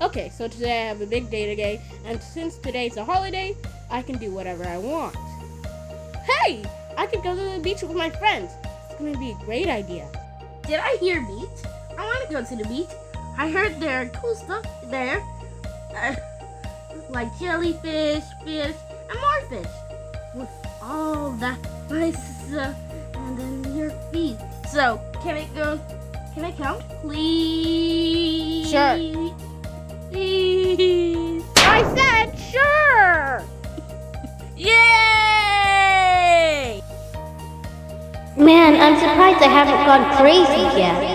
Okay, so today I have a big day today, and since today's a holiday, I can do whatever I want. Hey! I can go to the beach with my friends. It's gonna be a great idea. Did I hear beach? I want to go to the beach. I heard there are cool stuff there, like jellyfish, fish, and more fish. With all that nice stuff, and then your feet. So, can I go? Can I count, please? Sure. Please. I said sure! Yay! Man, I'm surprised I haven't gone crazy yet.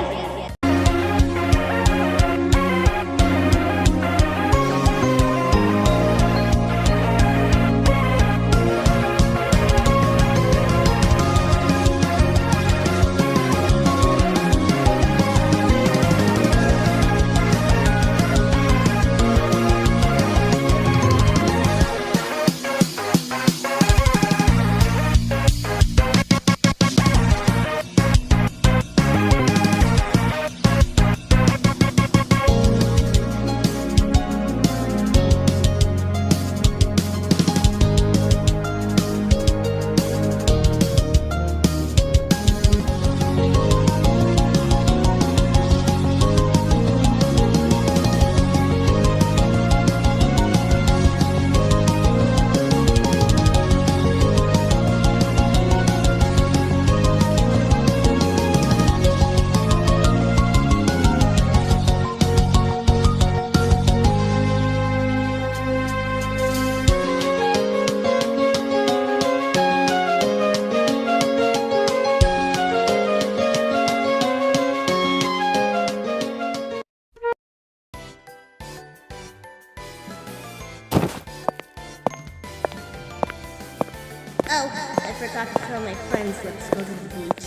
Oh, I forgot to tell my friends let's go to the beach.